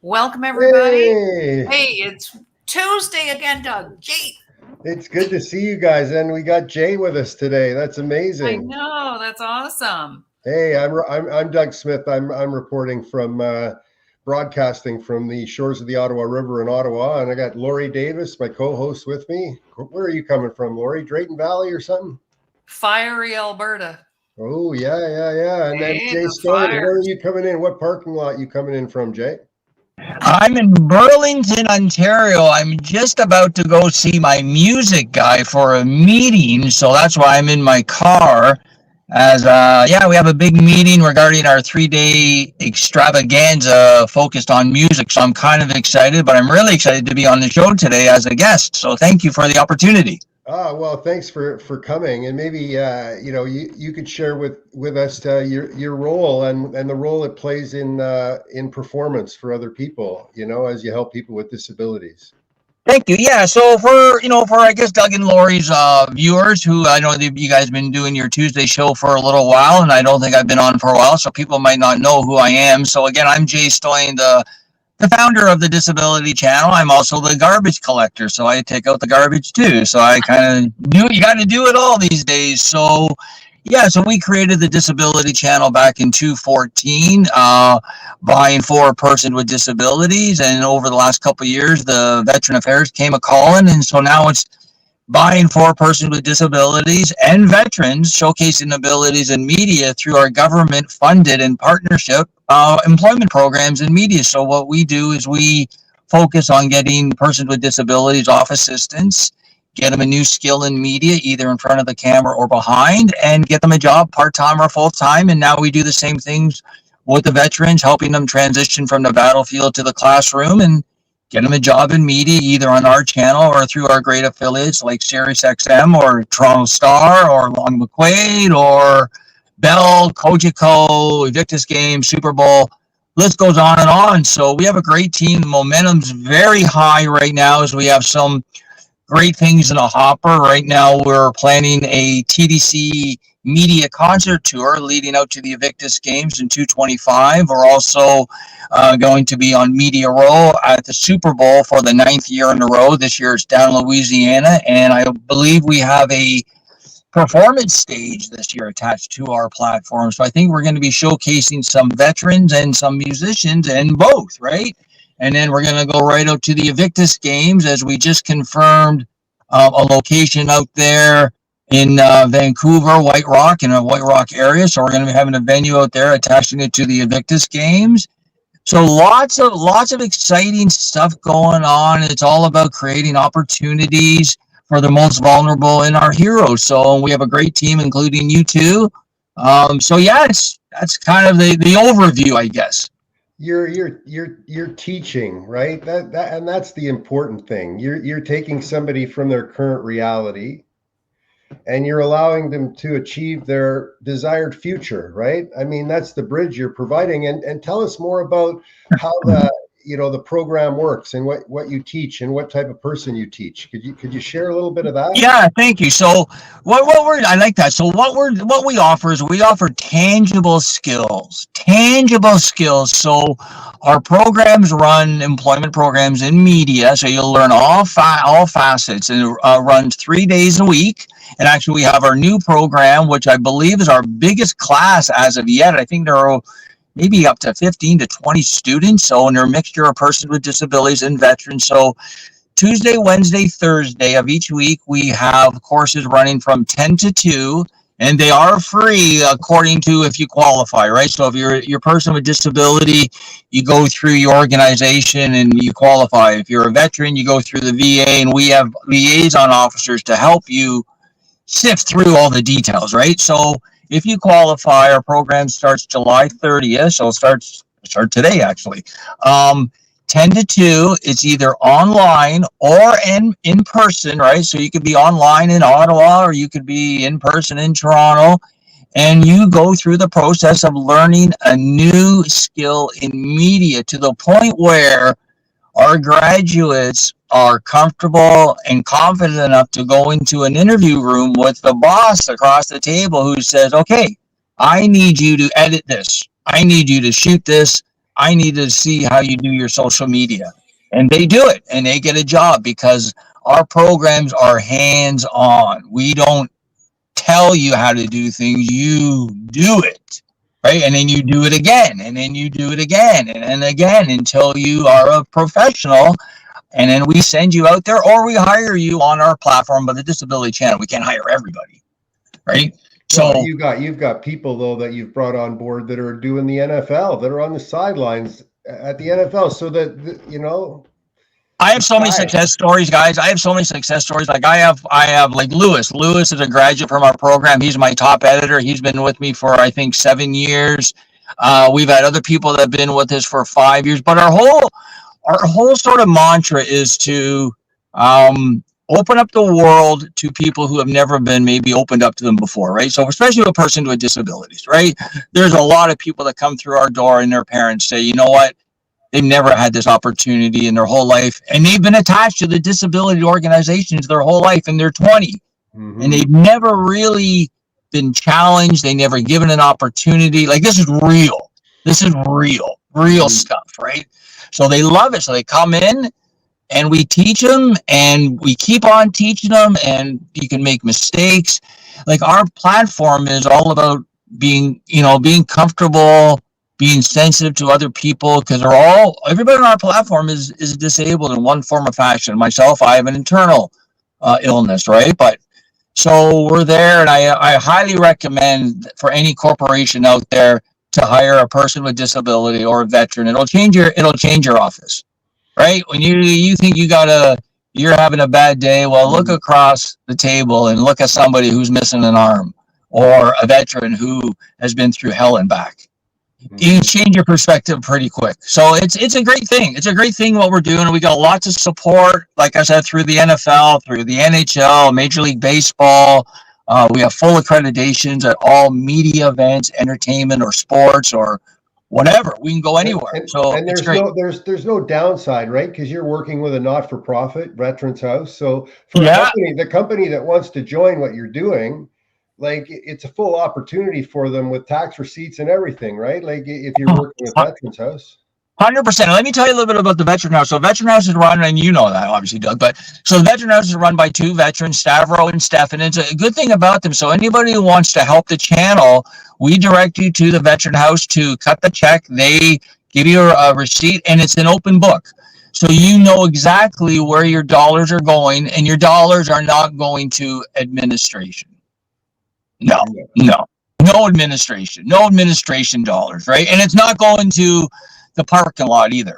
Welcome, everybody. Hey, Hey, it's Tuesday again, Doug. Jay. it's good to see you guys, and we got Jay with us today. That's I amazing. know, that's awesome. Hey, I'm Doug Smith. I'm reporting from broadcasting from the shores of the Ottawa River in Ottawa, and I got Laurie Davis, my co-host, with me. Where are you coming from, Laurie? Drayton Valley or something? Fiery Alberta. Oh yeah. And then Hey, Jay the Stoyan, where are fires. you coming in? What parking lot you coming in from, Jay? I'm in Burlington, Ontario. I'm just about to go see my music guy for a meeting, so that's why I'm in my car. We have a big meeting regarding our 3-day extravaganza focused on music. So I'm kind of excited, but I'm really excited to be on the show today as a guest. So thank you for the opportunity. Well, thanks for coming, and maybe you could share with us your role and the role it plays in performance for other people, as you help people with disabilities. Thank you. Yeah. So for I guess Doug and Laurie's viewers, who I know that you guys have been doing your Tuesday show for a little while, and I don't think I've been on for a while, so people might not know who I am. So again, I'm Jay Stoyan, the founder of the Disability Channel. I'm also the garbage collector, so I take out the garbage too. So I kind of you got to do it all these days. So we created the Disability Channel back in 2014, vying for a person with disabilities. And over the last couple of years, the Veteran Affairs came a calling, and so now it's vying for a person with disabilities and veterans, showcasing abilities in media through our government-funded and partnership employment programs in media. So what we do is we focus on getting persons with disabilities off assistance, get them a new skill in media, either in front of the camera or behind, and get them a job part-time or full-time. And now we do the same things with the veterans, helping them transition from the battlefield to the classroom and get them a job in media, either on our channel or through our great affiliates like SiriusXM or Toronto Star or Long McQuaid or Bell, Cogeco, Invictus Games, Super Bowl. List goes on and on. So we have a great team. The momentum's very high right now as we have some great things in a hopper. Right now we're planning a TDC media concert tour leading out to the Invictus Games in 2025. We're also going to be on Media Row at the Super Bowl for the 9th year in a row. This year it's down in Louisiana, and I believe we have a performance stage this year attached to our platform. So I think we're going to be showcasing some veterans and some musicians and both, right? And then we're going to go right out to the Invictus Games, as we just confirmed a location out there in Vancouver, White Rock, in a White Rock area. So we're going to be having a venue out there, attaching it to the Invictus Games. So lots of exciting stuff going on. It's all about creating opportunities for the most vulnerable and our heroes. So we have a great team, including you two. That's kind of the overview, I guess. You're teaching, right? And that's the important thing. You're taking somebody from their current reality, and you're allowing them to achieve their desired future, right? I mean, that's the bridge you're providing. And tell us more about how the program works and what you teach and what type of person you teach. Could you share a little bit of that? Yeah, thank you. So I like that. So what we offer is we offer tangible skills. So our programs run employment programs in media. So you'll learn all facets, and it runs 3 days a week. And actually we have our new program, which I believe is our biggest class as of yet. I think there are maybe up to 15 to 20 students. So, and they're a mixture of persons with disabilities and veterans. So Tuesday, Wednesday, Thursday of each week, we have courses running from 10 to 2, and they are free according to if you qualify, right? So if you're a person with disability, you go through your organization and you qualify. If you're a veteran, you go through the VA, and we have liaison officers to help you sift through all the details, right? So if you qualify, our program starts July 30th, so start today actually. 10 to 2, it's either online or in person, right? So you could be online in Ottawa, or you could be in person in Toronto, and you go through the process of learning a new skill in media to the point where our graduates are comfortable and confident enough to go into an interview room with the boss across the table who says, okay, I need you to edit this. I need you to shoot this. I need to see how you do your social media. And they do it, and they get a job because our programs are hands-on. We don't tell you how to do things, you do it, right? And then you do it again, and then you do it again, and then again until you are a professional. And then we send you out there, or we hire you on our platform. But the disability channel, we can't hire everybody, right? So well, you've got people though that you've brought on board that are doing the NFL, that are on the sidelines at the NFL, so that you know. I have so many success stories, guys. I have so many success stories. Like I have like Lewis. Lewis is a graduate from our program. He's my top editor. He's been with me for I think 7 years. We've had other people that have been with us for 5 years. But our whole sort of mantra is to open up the world to people who have never been maybe opened up to them before, right? So especially a person with disabilities, right? There's a lot of people that come through our door and their parents say, you know what? They've never had this opportunity in their whole life, and they've been attached to the disability organizations their whole life, and they're 20, and they've never really been challenged. They never given an opportunity. Like, this is real. This is real stuff, right? So they love it. So they come in, and we teach them, and we keep on teaching them, and you can make mistakes. Like, our platform is all about being comfortable, being sensitive to other people, because everybody on our platform is disabled in one form or fashion. Myself, I have an internal illness, right? But so we're there, and I highly recommend for any corporation out there to hire a person with disability or a veteran. It'll change your office, right? When you think you're having a bad day, well, look across the table and look at somebody who's missing an arm, or a veteran who has been through hell and back. You change your perspective pretty quick. So it's a great thing. It's a great thing what we're doing. We got lots of support, like I said, through the NFL, through the NHL, Major League Baseball. We have full accreditations at all media events, entertainment or sports or whatever. We can go anywhere. And there's no downside, right? Because you're working with a not-for-profit, Veterans House. So for the company that wants to join what you're doing, like, it's a full opportunity for them with tax receipts and everything, right? Like, if you're working with Veterans House. 100%. Let me tell you a little bit about the Veteran House. So Veteran House is run, and you know that, obviously, Doug, but so the Veteran House is run by 2 veterans, Stavro and Stefan. It's a good thing about them. So anybody who wants to help the channel, we direct you to the Veteran House to cut the check. They give you a receipt, and it's an open book. So you know exactly where your dollars are going, and your dollars are not going to administration. No administration dollars, right? And it's not going to the parking lot either.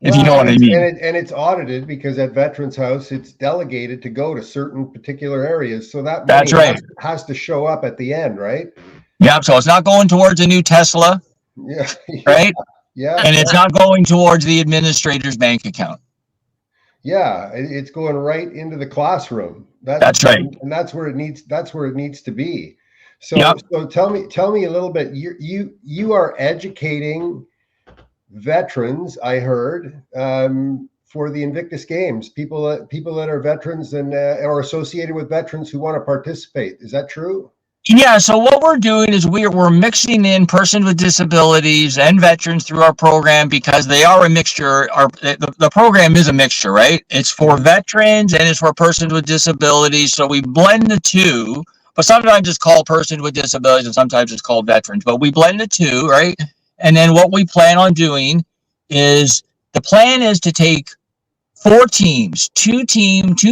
If you know what I mean. And it's audited, because at Veterans House, it's delegated to go to certain particular areas. So that money has to show up at the end, right? Yeah. So it's not going towards a new Tesla. Yeah. Right. Yeah. And it's not going towards the administrator's bank account. Yeah, it's going right into the classroom. That's right, and that's where it needs to be. So, So tell me a little bit. You are educating veterans, I heard, for the Invictus Games. People that are veterans and are associated with veterans who want to participate. Is that true? Yeah, so what we're doing is we're mixing in persons with disabilities and veterans through our program, because they are a mixture. The program is a mixture, right? It's for veterans and it's for persons with disabilities. So we blend the two, but sometimes it's called persons with disabilities and sometimes it's called veterans. But we blend the two, right? And then what we plan on doing is, the plan is to take 4 teams, 2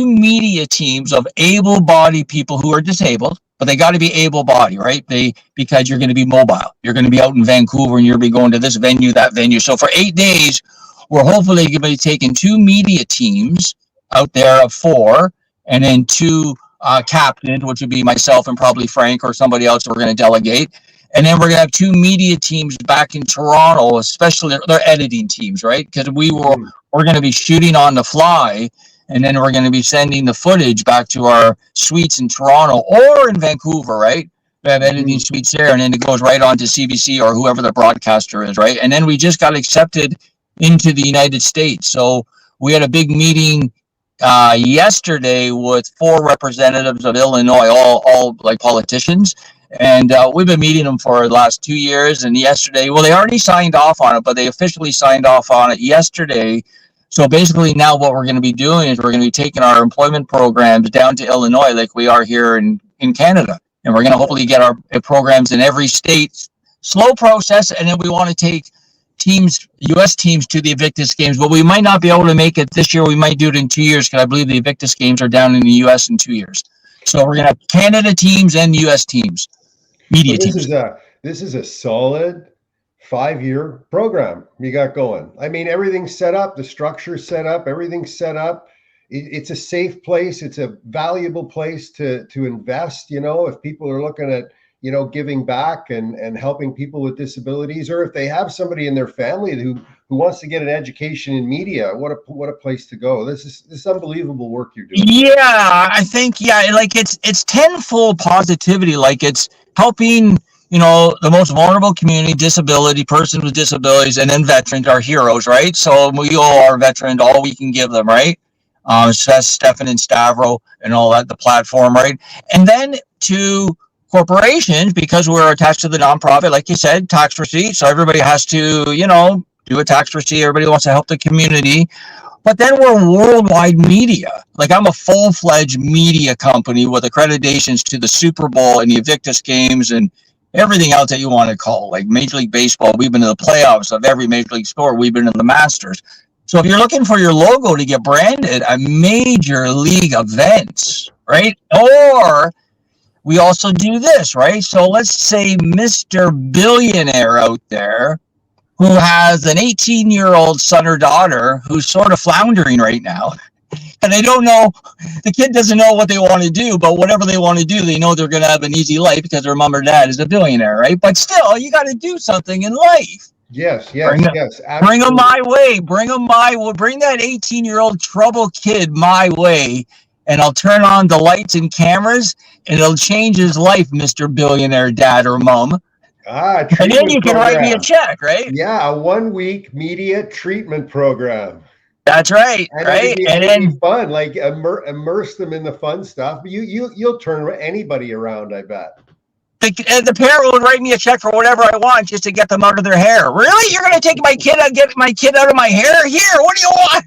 media teams of able-bodied people who are disabled. But they got to be able-bodied, right? Because you're going to be mobile. You're going to be out in Vancouver, and you're going to be going to this venue, that venue. So for 8 days, we're hopefully going to be taking 2 media teams out there of 4, and then 2 captains, which would be myself and probably Frank or somebody else we're going to delegate. And then we're going to have 2 media teams back in Toronto, especially their editing teams, right? Because we're going to be shooting on the fly. And then we're going to be sending the footage back to our suites in Toronto or in Vancouver, right? We have editing suites there, and then it goes right on to CBC or whoever the broadcaster is, right? And then we just got accepted into the United States. So we had a big meeting yesterday with 4 representatives of Illinois, all like politicians. And we've been meeting them for the last 2 years. And yesterday, well, they already signed off on it, but they officially signed off on it yesterday. So basically now what we're going to be doing is we're going to be taking our employment programs down to Illinois like we are here in Canada. And we're going to hopefully get our programs in every state. Slow process. And then we want to take teams, U.S. teams, to the Invictus Games. But we might not be able to make it this year. We might do it in 2 years because I believe the Invictus Games are down in the U.S. in 2 years. So we're going to have Canada teams and U.S. teams. Media teams. This is a solid 5-year program you got going. I mean, everything's set up, the structure's set up, everything's set up. It's a safe place. It's a valuable place to invest. You know, if people are looking at, you know, giving back and helping people with disabilities, or if they have somebody in their family who wants to get an education in media, what a place to go. This is unbelievable work you're doing. Yeah, I think, like it's tenfold positivity. Like it's helping, you know, the most vulnerable community, disability, persons with disabilities, and then veterans are heroes, right? So we owe our veterans all we can give them, right? Stefan and Stavro and all that, the platform, right? And then to corporations, because we're attached to the nonprofit, like you said, tax receipt. So everybody has to, you know, do a tax receipt. Everybody wants to help the community. But then we're worldwide media. Like I'm a full-fledged media company with accreditations to the Super Bowl and the Invictus Games and everything else that you want to call. Like Major League Baseball, we've been to the playoffs of every Major League sport. We've been to the Masters. So if you're looking for your logo to get branded at major league events, right? Or we also do this, right? So let's say Mr. Billionaire out there who has an 18-year-old son or daughter who's sort of floundering right now. And they don't know, the kid doesn't know what they want to do, but whatever they want to do, they know they're going to have an easy life because their mom or dad is a billionaire, right? But still, you got to do something in life. Yes. Absolutely. Bring them my way. Bring that 18-year-old trouble kid my way, and I'll turn on the lights and cameras, and it'll change his life, Mr. Billionaire dad or mom. And then you can write me a check, right? Yeah, a 1-week media treatment program. That's right, right? And then fun, like immerse them in the fun stuff. You'll turn anybody around, I bet. The parent would write me a check for whatever I want just to get them out of their hair. Really? You're going to take my kid and get my kid out of my hair? Here, what do you want?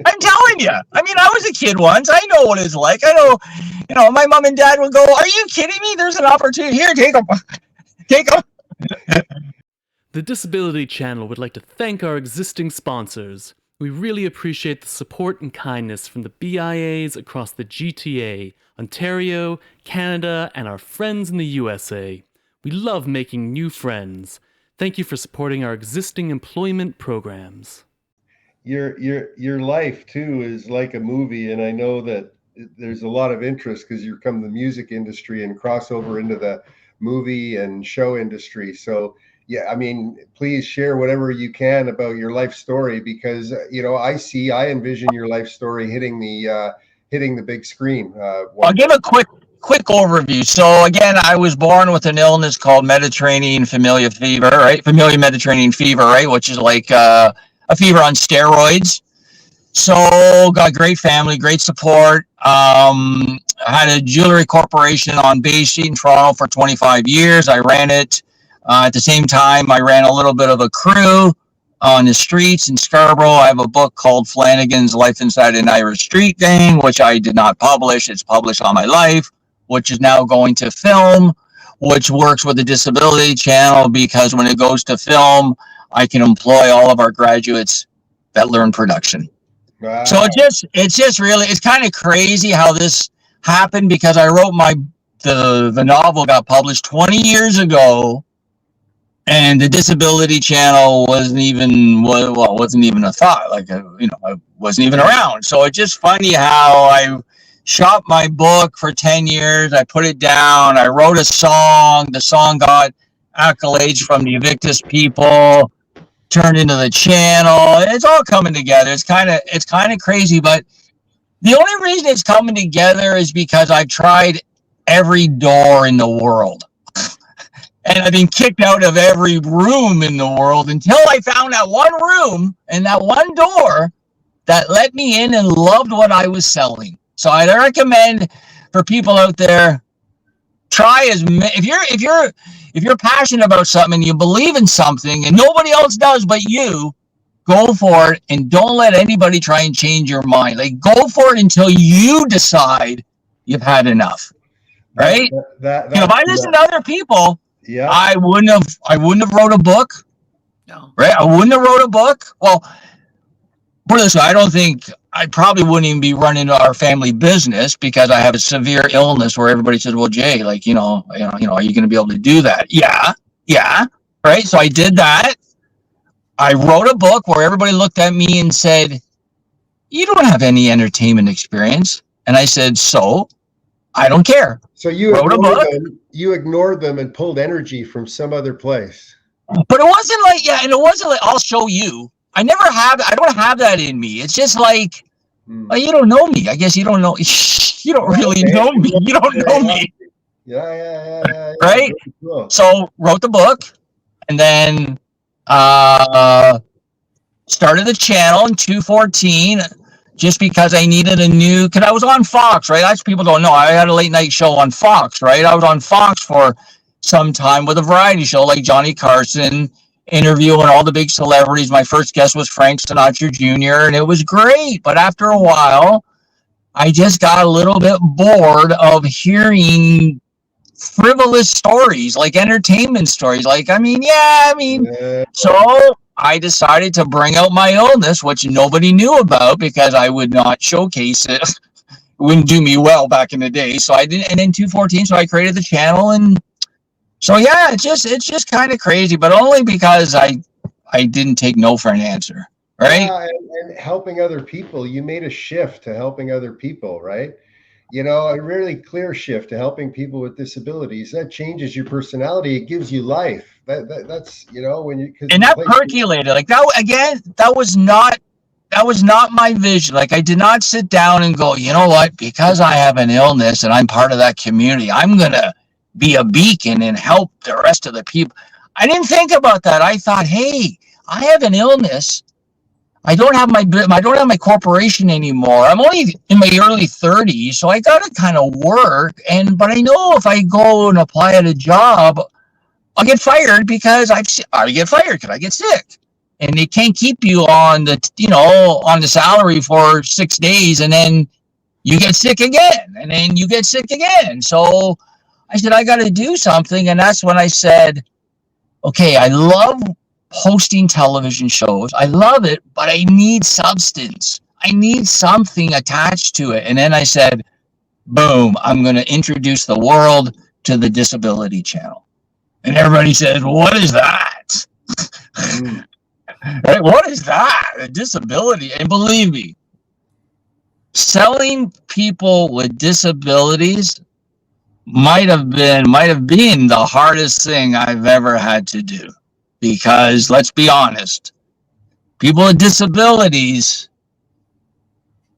I'm telling you. I mean, I was a kid once. I know what it's like. I know, you know, my mom and dad would go, are you kidding me? There's an opportunity. Here, take them. Take them. The Disability Channel would like to thank our existing sponsors. We really appreciate the support and kindness from the BIAs across the GTA, Ontario, Canada, and our friends in the USA. We love making new friends. Thank you for supporting our existing employment programs. Your life too is like a movie, and I know that there's a lot of interest because you're from the music industry and crossover into the movie and show industry. So yeah, I mean, please share whatever you can about your life story, because you know, I envision your life story hitting the big screen. I'll give a quick overview. So again, I was born with an illness called Mediterranean familial fever, right? Familial Mediterranean fever, right? Which is like a fever on steroids. So got great family, great support. I had a jewelry corporation on Bay Street in Toronto for 25 years. I ran it. At the same time, I ran a little bit of a crew on the streets in Scarborough. I have a book called Flanagan's Life Inside an Irish Street Gang, which I did not publish. It's published on my life, which is now going to film, which works with the Disability Channel, because when it goes to film, I can employ all of our graduates that learn production. Wow. So it's just really, it's kind of crazy how this happened, because I wrote the novel got published 20 years ago. And the Disability Channel wasn't even a thought. Like, you know, I wasn't even around. So it's just funny how I shot my book for 10 years. I put it down. I wrote a song. The song got accolades from the Invictus people, turned into the channel. It's all coming together. It's kind of crazy. But the only reason it's coming together is because I've tried every door in the world. And I've been kicked out of every room in the world until I found that one room and that one door that let me in and loved what I was selling. So I'd recommend for people out there, if you're passionate about something and you believe in something and nobody else does but you, go for it and don't let anybody try and change your mind. Like, go for it until you decide you've had enough. Right? If I listened to other people, yeah, I wouldn't have wrote a book. No. Right? I wouldn't have wrote a book. Well, put it this way, I probably wouldn't even be running our family business because I have a severe illness where everybody says, well, Jay, like, are you going to be able to do that? Yeah. Right. So I did that. I wrote a book where everybody looked at me and said, you don't have any entertainment experience. And I said, so I don't care. So you wrote a book. You ignored them and pulled energy from some other place. But it wasn't like, and it wasn't like, I'll show you. I don't have that in me. It's just like, well, you don't know me. I guess you don't know. You don't really know me. You don't know me. Yeah. Right? Cool. So wrote the book and then started the channel in 2014 just because I needed because I was on Fox, right? That's people don't know. I had a late night show on Fox, right? I was on Fox for some time with a variety show like Johnny Carson, interviewing all the big celebrities. My first guest was Frank Sinatra Jr. and it was great. But after a while, I just got a little bit bored of hearing frivolous stories, like entertainment stories. So I decided to bring out my illness, which nobody knew about because I would not showcase it. It wouldn't do me well back in the day. So I didn't. And in 2014, so I created the channel. And so, yeah, it's just kind of crazy, but only because I didn't take no for an answer. Right. Yeah, and helping other people. You made a shift to helping other people, right? A really clear shift to helping people with disabilities. That changes your personality. It gives you life. That's when you and that percolated like that again. That was not my vision. Like, I did not sit down and go, you know what? Because I have an illness and I'm part of that community, I'm gonna be a beacon and help the rest of the people. I didn't think about that. I thought, hey, I have an illness. I don't have my corporation anymore. I'm only in my early 30s, so I got to kind of work. But I know if I go and apply at a job, I'll get fired because I get fired because I get sick, and they can't keep you on the salary for 6 days, and then you get sick again, and then you get sick again. So I said, I got to do something, and that's when I said, okay, I love hosting television shows. I love it, but I need substance. I need something attached to it. And then I said, boom, I'm going to introduce the world to the Disability Channel. And everybody says, what is that? Right? What is that? A disability? And believe me, selling people with disabilities might have been the hardest thing I've ever had to do. Because let's be honest, people with disabilities,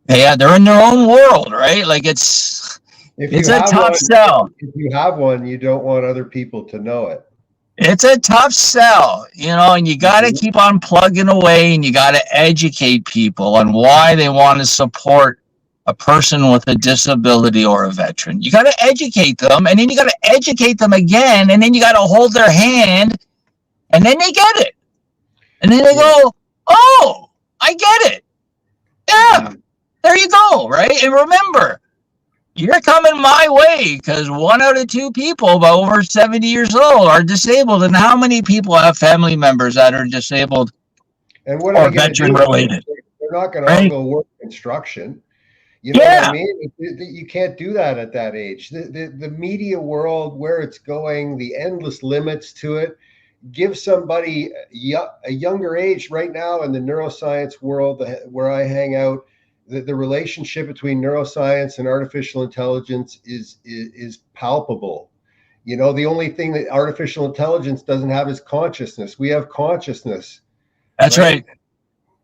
they're in their own world, right? Like it's a tough sell. If you have one, you don't want other people to know it. It's a tough sell, and you got to keep on plugging away, and you got to educate people on why they want to support a person with a disability or a veteran. You got to educate them, and then you got to educate them again, and then you got to hold their hand. And then they get it. And then they go, oh, I get it. Yeah, there you go, right? And remember, you're coming my way because 1 out of 2 people by over 70 years old are disabled. And how many people have family members that are disabled and what or veteran related? They're not going to all go work construction. You know what I mean? You can't do that at that age. The media world, where it's going, the endless limits to it, give somebody a younger age right now in the neuroscience world where I hang out, the relationship between neuroscience and artificial intelligence is palpable. The only thing that artificial intelligence doesn't have is consciousness. We have consciousness. That's right.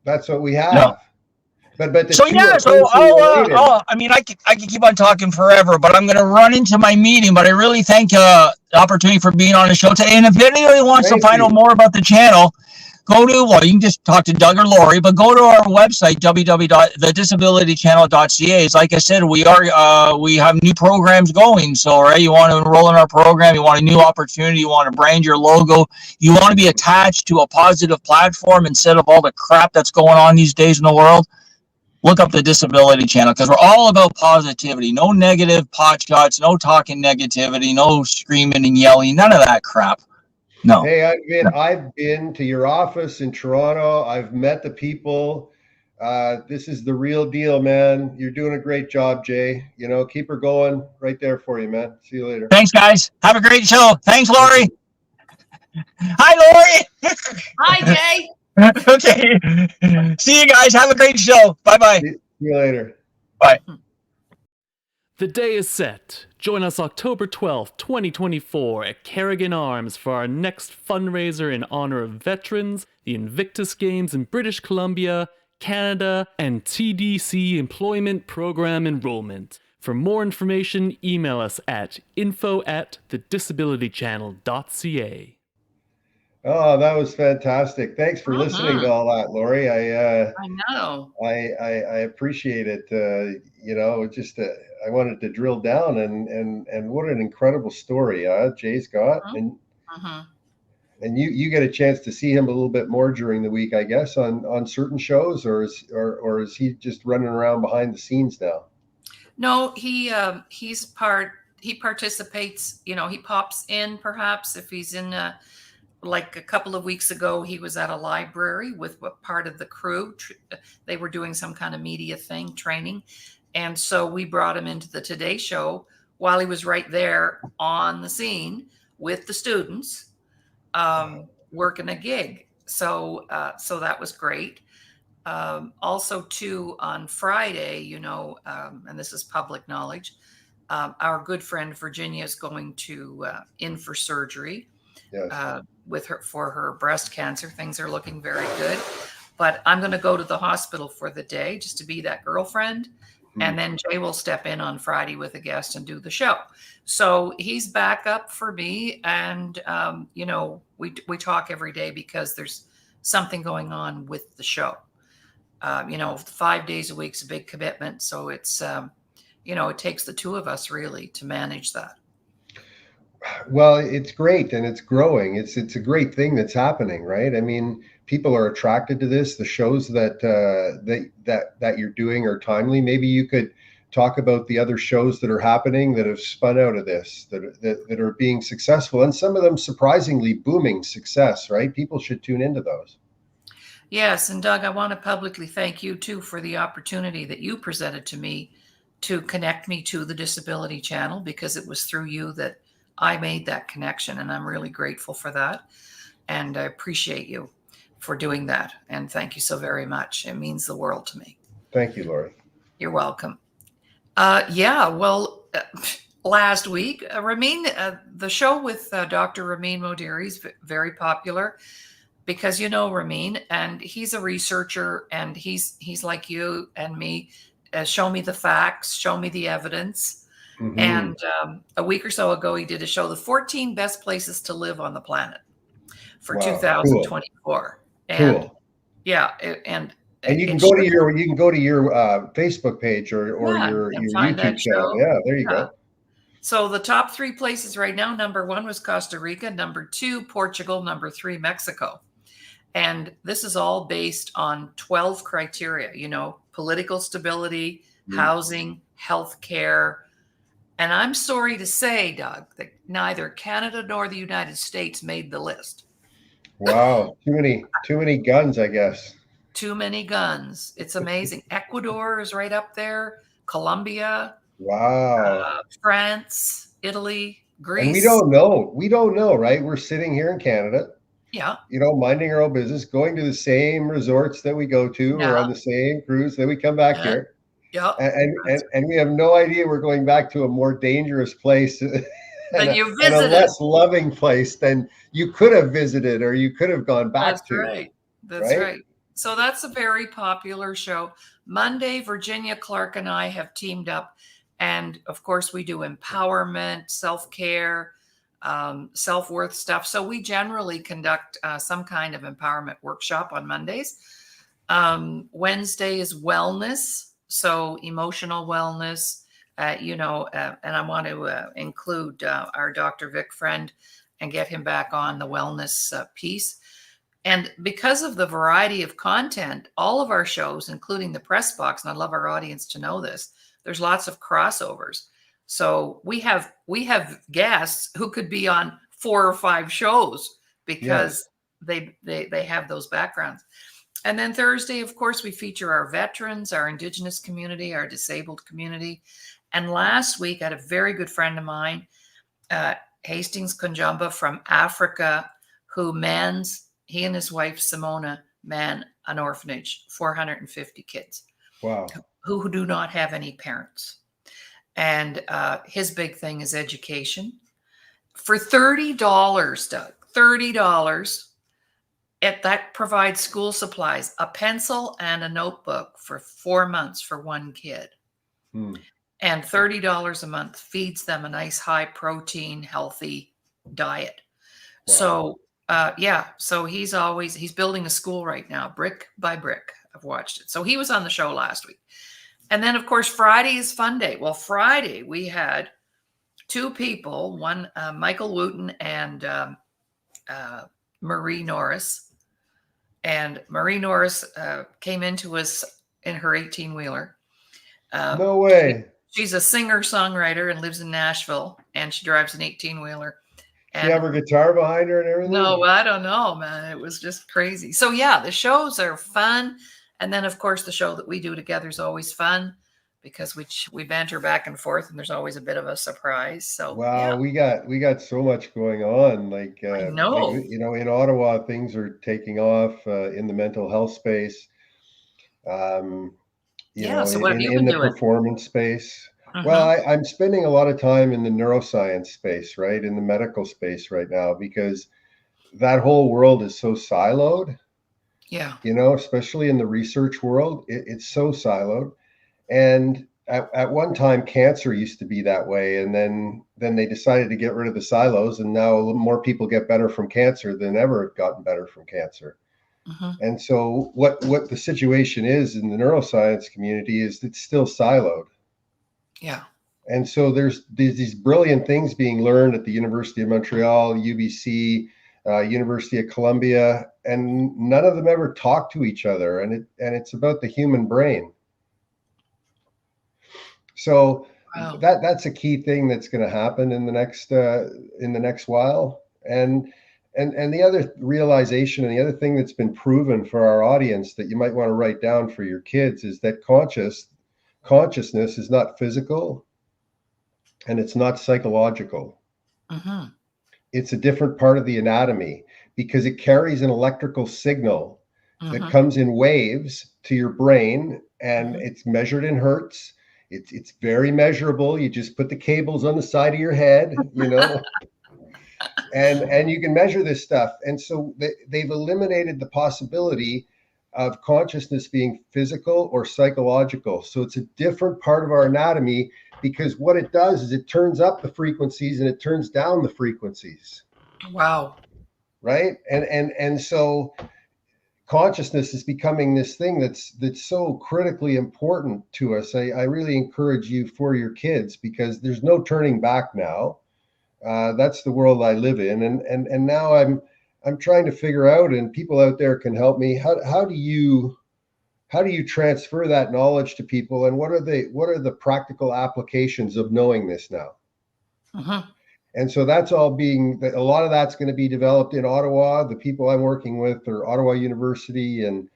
That's what we have. No. But I can keep on talking forever, but I'm going to run into my meeting. But I really thank the opportunity for being on the show today. And if anybody wants to find out more about the channel, well, you can just talk to Doug or Laurie, but go to our website, www.thedisabilitychannel.ca. It's like I said, we have new programs going. So, right, you want to enroll in our program, you want a new opportunity, you want to brand your logo, you want to be attached to a positive platform instead of all the crap that's going on these days in the world. Look up the Disability Channel, because we're all about positivity. No negative pot shots, no talking negativity, no screaming and yelling, none of that crap. No. Hey, I've been to your office in Toronto. I've met the people. This is the real deal, man. You're doing a great job, Jay. You know, keep her going. Right there for you, man. See you later. Thanks, guys. Have a great show. Thanks, Laurie. Hi, Laurie. Hi, Jay. Okay. See you guys. Have a great show. Bye-bye. See you later. Bye. The day is set. Join us October 12th, 2024 at Carrigan Arms for our next fundraiser in honor of veterans, the Invictus Games in British Columbia, Canada, and TDC Employment Program Enrollment. For more information, email us at info@thedisabilitychannel.ca. Oh, that was fantastic. Thanks for listening to all that, Laurie. I know. I appreciate it. You know, just I wanted to drill down and what an incredible story, Jay's got, and you get a chance to see him a little bit more during the week, I guess, on certain shows, or is he just running around behind the scenes now? No, he participates. You know, he pops in perhaps if he's in. Like a couple of weeks ago, he was at a library with part of the crew. They were doing some kind of media thing, training. And so we brought him into the Today Show while he was right there on the scene with the students, working a gig. So that was great. Also, too, on Friday, you know, and this is public knowledge, our good friend Virginia is going to in for surgery. Yes. With her for her breast cancer. Things are looking very good, but I'm going to go to the hospital for the day just to be that girlfriend. And then Jay will step in on Friday with a guest and do the show. So he's back up for me. And, you know, we talk every day because there's something going on with the show. You know, 5 days a week is a big commitment. So it's, you know, it takes the two of us really to manage that. Well, it's great and it's growing. It's a great thing that's happening, right? I mean, people are attracted to this. The shows that you're doing are timely. Maybe you could talk about the other shows that are happening that have spun out of this, that are being successful, and some of them surprisingly booming success, right? People should tune into those. Yes, and Doug, I want to publicly thank you too for the opportunity that you presented to me to connect me to the Disability Channel, because it was through you that I made that connection, and I'm really grateful for that. And I appreciate you for doing that. And thank you so very much. It means the world to me. Thank you, Laurie. You're welcome. Yeah, well, last week, Ramin, the show with Dr. Ramin Modiri is very popular because you know Ramin, and he's a researcher, and he's like you and me. Show me the facts, show me the evidence. And a week or so ago, he did a show, the 14 best places to live on the planet for 2024. Cool. And cool. Yeah, and you can go to your Facebook page or your YouTube channel. Yeah, there you go. So the top 3 places right now: number 1 was Costa Rica, number 2 Portugal, number 3 Mexico. And this is all based on 12 criteria. You know, political stability, housing, healthcare. And I'm sorry to say, Doug, that neither Canada nor the United States made the list. Wow. Too many guns, I guess. Too many guns. It's amazing. Ecuador is right up there. Colombia. Wow. France, Italy, Greece. And we don't know, right? We're sitting here in Canada. Yeah. You know, minding our own business, going to the same resorts that we go to, or on the same cruise, then we come back here. Yeah. And we have no idea we're going back to a more dangerous place and a less loving place than you could have visited or you could have gone back to. Right. That's right. So that's a very popular show. Monday, Virginia Clark and I have teamed up. And of course, we do empowerment, self-care, self-worth stuff. So we generally conduct some kind of empowerment workshop on Mondays. Wednesday is wellness, so emotional wellness, and I want to include our Dr. Vic friend and get him back on the wellness piece. And because of the variety of content, all of our shows, including the press box, and I'd love our audience to know this, there's lots of crossovers. So we have guests who could be on 4 or 5 shows because they have those backgrounds. And then Thursday, of course, we feature our veterans, our Indigenous community, our disabled community. And last week, I had a very good friend of mine, Hastings Kunjumba from Africa, who he and his wife, Simona, man an orphanage, 450 kids. Wow. Who do not have any parents. And his big thing is education. For $30, Doug, $30, that provides school supplies, a pencil and a notebook for 4 months for one kid. And $30 a month feeds them a nice high protein, healthy diet. Wow. So so he's building a school right now, brick by brick. I've watched it. So he was on the show last week. And then, of course, Friday is fun day. Well, Friday we had 2 people, one Michael Wooten and Marie Norris. And Marie Norris came into us in her 18-wheeler. No way. She's a singer-songwriter and lives in Nashville, and she drives an 18-wheeler. She have her guitar behind her and everything? No, I don't know, man. It was just crazy. So, yeah, the shows are fun. And then, of course, the show that we do together is always fun because we banter back and forth, and there's always a bit of a surprise. So, wow, yeah. we got so much going on. Like, I know. Like, in Ottawa, things are taking off in the mental health space. So what have you in been the doing? Performance space. Well, I'm spending a lot of time in the neuroscience space, right? In the medical space right now, because that whole world is so siloed. Yeah. Especially in the research world, it's so siloed. And at one time, cancer used to be that way. And then they decided to get rid of the silos. And now more people get better from cancer than ever have gotten better from cancer. And so what the situation is in the neuroscience community is it's still siloed. Yeah. And so there's these brilliant things being learned at the University of Montreal, UBC, University of Columbia, and none of them ever talk to each other. And it's about the human brain. So wow. That's a key thing that's going to happen in the next while. And the other realization and the other thing that's been proven for our audience that you might want to write down for your kids is that consciousness is not physical and it's not psychological. It's a different part of the anatomy because it carries an electrical signal that comes in waves to your brain, and it's measured in hertz. It's very measurable. You just put the cables on the side of your head, and you can measure this stuff. And so they've eliminated the possibility of consciousness being physical or psychological. So it's a different part of our anatomy because what it does is it turns up the frequencies and it turns down the frequencies. Wow. Right. And so consciousness is becoming this thing that's so critically important to us. I really encourage you for your kids because there's no turning back now. That's the world I live in. And now I'm trying to figure out, and people out there can help me. How do you transfer that knowledge to people, and what are the practical applications of knowing this now? And so that's all a lot of that's going to be developed in Ottawa. The people I'm working with are Ottawa University and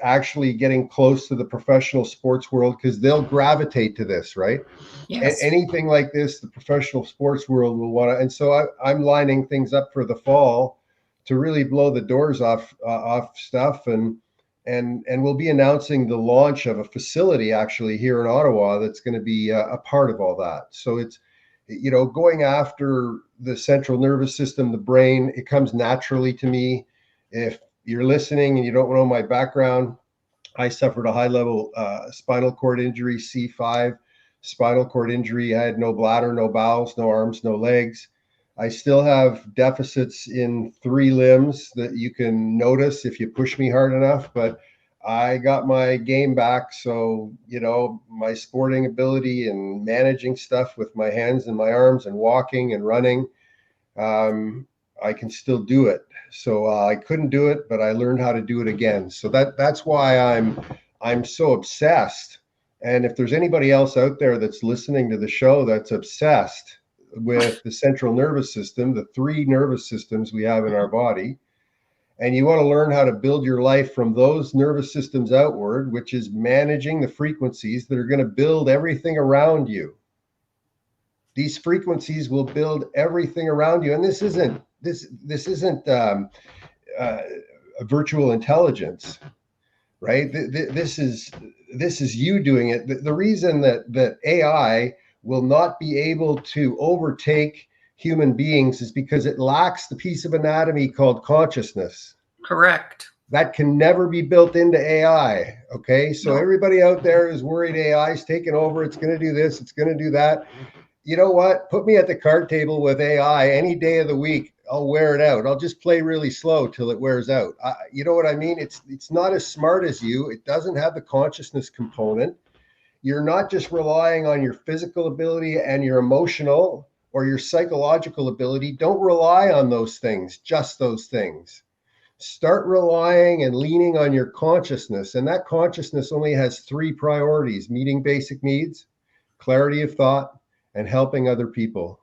actually getting close to the professional sports world because they'll gravitate to this, right? Yes. Anything like this, the professional sports world will want to. And so I'm lining things up for the fall to really blow the doors off stuff. And we'll be announcing the launch of a facility actually here in Ottawa that's going to be a part of all that. So it's, going after the central nervous system, the brain, it comes naturally to me. If you're listening and you don't know my background, I suffered a high-level spinal cord injury, C5 spinal cord injury. I had no bladder, no bowels, no arms, no legs. I still have deficits in 3 limbs that you can notice if you push me hard enough, but I got my game back. So, my sporting ability and managing stuff with my hands and my arms and walking and running, I can still do it. So I couldn't do it, but I learned how to do it again. So that's why I'm so obsessed. And if there's anybody else out there that's listening to the show that's obsessed with the central nervous system, the 3 nervous systems we have in our body, and you want to learn how to build your life from those nervous systems outward, which is managing the frequencies that are going to build everything around you. These frequencies will build everything around you. And this isn't a virtual intelligence, right? This is you doing it. The reason that AI will not be able to overtake human beings is because it lacks the piece of anatomy called consciousness. Correct. That can never be built into AI. Okay. So No. Everybody out there is worried AI is taking over. It's going to do this. It's going to do that. You know what? Put me at the card table with AI any day of the week. I'll wear it out. I'll just play really slow till it wears out. You know what I mean? It's not as smart as you. It doesn't have the consciousness component. You're not just relying on your physical ability and your emotional or your psychological ability. Don't rely on those things, just those things. Start relying and leaning on your consciousness. And that consciousness only has 3 priorities: meeting basic needs, clarity of thought, and helping other people.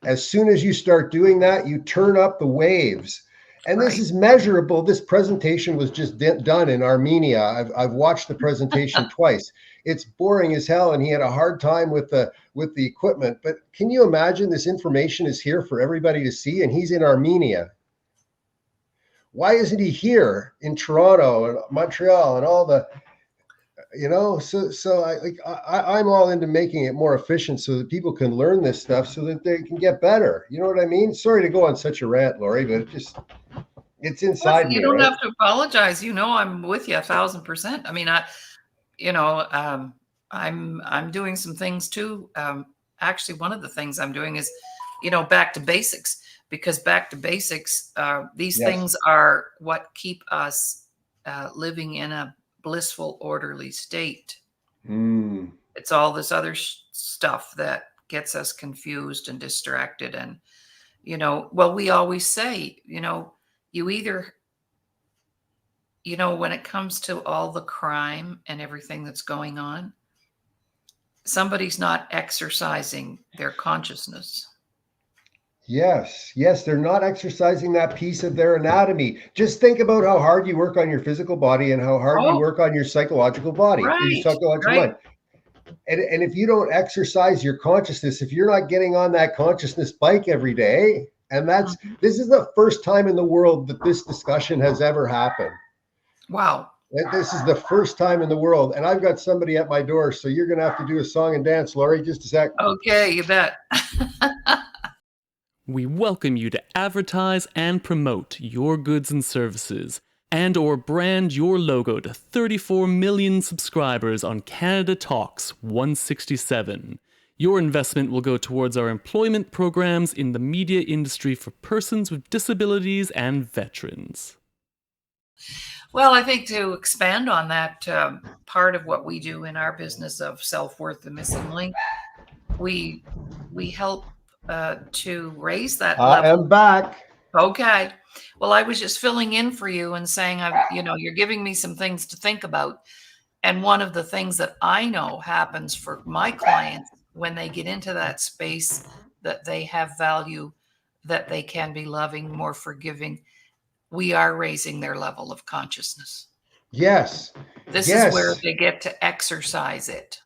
As soon as you start doing that, you turn up the waves. And This is measurable. This presentation was just done in Armenia. I've watched the presentation twice. It's boring as hell, and he had a hard time with the equipment. But can you imagine this information is here for everybody to see, and he's in Armenia? Why isn't he here in Toronto and Montreal and all the, so I'm all into making it more efficient so that people can learn this stuff so that they can get better. You know what I mean? Sorry to go on such a rant, Laurie, but it's inside me. You don't right? have to apologize. I'm with you 1,000%. I mean, I'm doing some things too. Actually, one of the things I'm doing is, back to basics, because back to basics, these things are what keep us living in a blissful, orderly state. It's all this other stuff that gets us confused and distracted. And, we always say, you either, when it comes to all the crime and everything that's going on, somebody's not exercising their consciousness. Yes, they're not exercising that piece of their anatomy. Just think about how hard you work on your physical body and how hard you work on your psychological body, your psychological mind. And if you don't exercise your consciousness, if you're not getting on that consciousness bike every day, and this is the first time in the world that this discussion has ever happened. Wow. This is the first time in the world. And I've got somebody at my door, so you're going to have to do a song and dance, Laurie, just a sec. Okay, you bet. We welcome you to advertise and promote your goods and services, and or brand your logo to 34 million subscribers on Canada Talks 167. Your investment will go towards our employment programs in the media industry for persons with disabilities and veterans. Well, I think to expand on that, part of what we do in our business of self-worth, the missing link, we help to raise that level. I am back. Okay. Well, I was just filling in for you and saying, you're giving me some things to think about. And one of the things that I know happens for my clients when they get into that space, that they have value, that they can be loving, more forgiving, we are raising their level of consciousness. Yes. This is where they get to exercise it.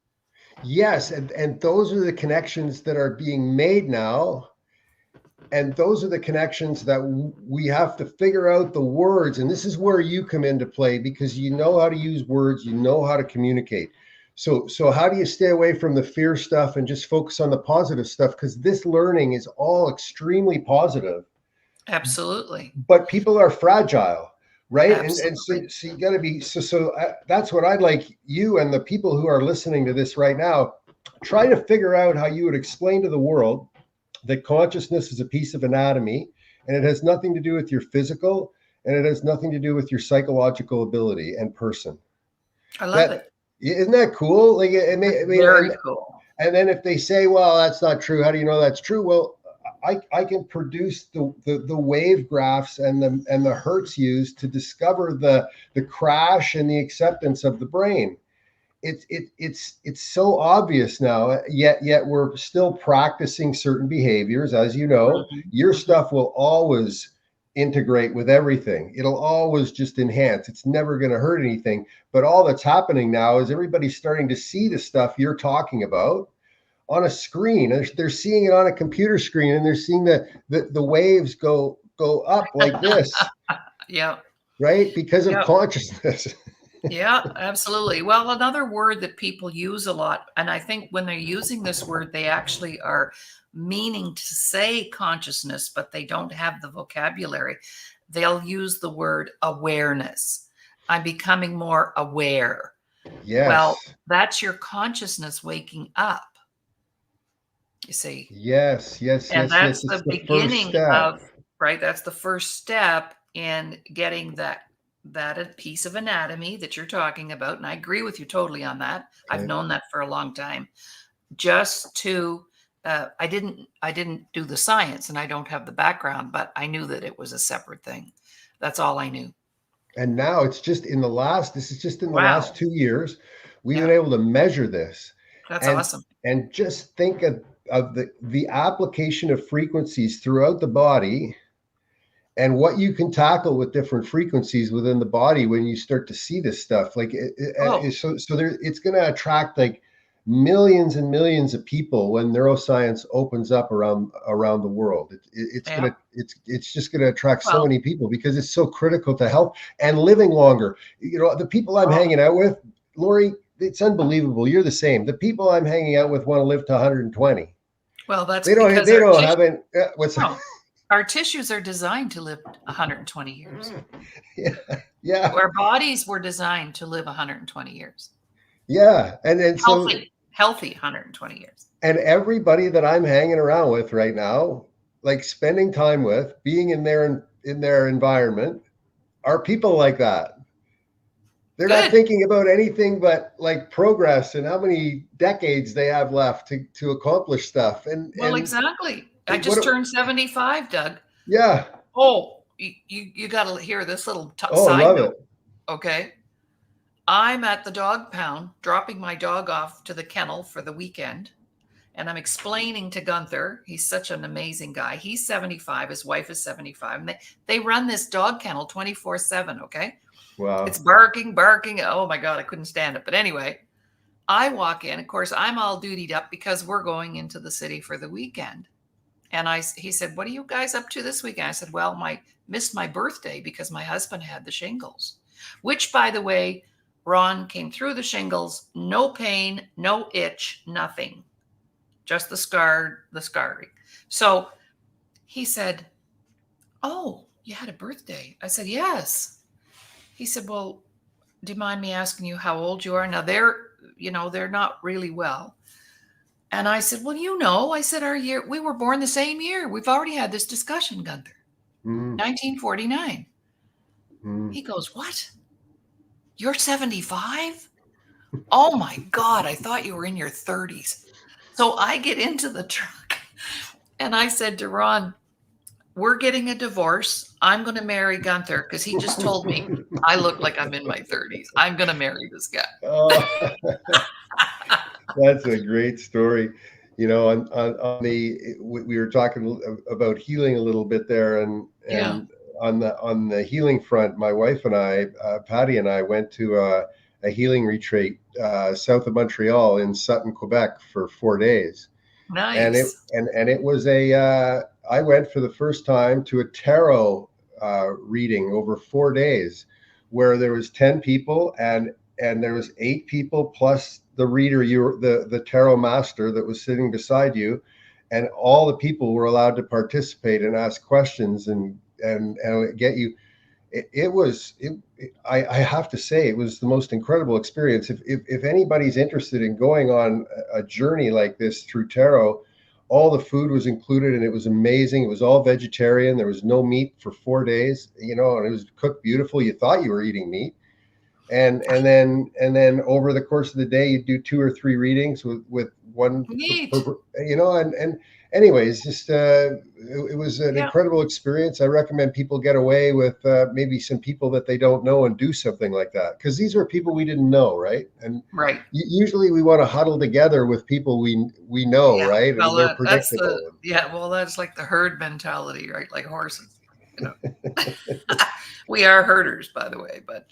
Yes. And those are the connections that are being made now. And those are the connections that we have to figure out the words. And this is where you come into play, because you know how to use words, you know how to communicate. So how do you stay away from the fear stuff and just focus on the positive stuff? Because this learning is all extremely positive. Absolutely. But people are fragile, right? Absolutely. And so you got to be, that's what I'd like you and the people who are listening to this right now, try to figure out how you would explain to the world that consciousness is a piece of anatomy, and it has nothing to do with your physical, and it has nothing to do with your psychological ability and person. I love it. Isn't that cool? Like, Very cool. And then if they say, well, that's not true, how do you know that's true? Well, I can produce the wave graphs and the hertz used to discover the crash and the acceptance of the brain. It's so obvious now, yet we're still practicing certain behaviors. As you know, your stuff will always integrate with everything. It'll always just enhance. It's never going to hurt anything. But all that's happening now is everybody's starting to see the stuff you're talking about on a screen. They're seeing it on a computer screen, and they're seeing the waves go up like this. Yeah. Right? Because of consciousness. Yeah, absolutely. Well, another word that people use a lot, and I think when they're using this word, they actually are meaning to say consciousness, but they don't have the vocabulary. They'll use the word awareness. I'm becoming more aware. Yes. Well, that's your consciousness waking up. You see? Yes. And that's the beginning of, right? That's the first step in getting that a piece of anatomy that you're talking about. And I agree with you totally on that. Okay. I've known that for a long time. Just to, I didn't do the science, and I don't have the background, but I knew that it was a separate thing. That's all I knew. And now it's just in the last, this is just in the last 2 years, we've been able to measure this. That's awesome. And just think of the application of frequencies throughout the body, and what you can tackle with different frequencies within the body when you start to see this stuff. Like, it's going to attract like millions and millions of people when neuroscience opens up around the world. It's just going to attract so many people because it's so critical to health and living longer. You know, the people I'm hanging out with, Laurie, it's unbelievable. You're the same. The people I'm hanging out with want to live to 120. Well, that's because they don't have it. Our tissues are designed to live 120 years. Yeah. Our bodies were designed to live 120 years. Yeah. And healthy 120 years. And everybody that I'm hanging around with right now, like spending time with, being in their environment, are people like that. They're not thinking about anything but like progress and how many decades they have left to accomplish stuff. Exactly. I just turned 75, Doug. Yeah. Oh, you got to hear this little side note. Okay. I'm at the dog pound, dropping my dog off to the kennel for the weekend. And I'm explaining to Gunther, he's such an amazing guy. He's 75. His wife is 75. And they run this dog kennel 24/7. Okay. Wow. It's barking. Oh my God, I couldn't stand it. But anyway, I walk in. Of course, I'm all dutied up because we're going into the city for the weekend. And he said, what are you guys up to this weekend? I said, well, missed my birthday because my husband had the shingles, which, by the way, Ron came through the shingles, no pain, no itch, nothing, just the scarring. So he said, oh, you had a birthday. I said, yes. He said, well, do you mind me asking you how old you are? Now they're not really well. And I said, well, I said, our year, we were born the same year. We've already had this discussion, Gunther. 1949. He goes, what? You're 75? Oh my God, I thought you were in your 30s. So I get into the truck and I said to Ron, we're getting a divorce. I'm going to marry Gunther because he just told me I look like I'm in my 30s. I'm going to marry this guy. Oh. That's a great story. You know, we were talking about healing a little bit there, and on the healing front, my wife and I, Patty and I, went to a healing retreat south of Montreal in Sutton, Quebec, for 4 days. Nice. And it was I went for the first time to a tarot reading over 4 days, where there was 10 people and there was 8 people plus the reader, the tarot master that was sitting beside you, and all the people were allowed to participate and ask questions and get you. I have to say, it was the most incredible experience. If anybody's interested in going on a journey like this through tarot, all the food was included, and it was amazing. It was all vegetarian. There was no meat for 4 days, and it was cooked beautiful. You thought you were eating meat. And then over the course of the day, you do 2 or 3 readings with one, Neat. and anyways, just it was an incredible experience. I recommend people get away with maybe some people that they don't know and do something like that, because these were people we didn't know, right? And Right. Usually we want to huddle together with people we know, right? Well, And they're predictable. well, that's like the herd mentality, right? Like horses. We are herders, by the way, but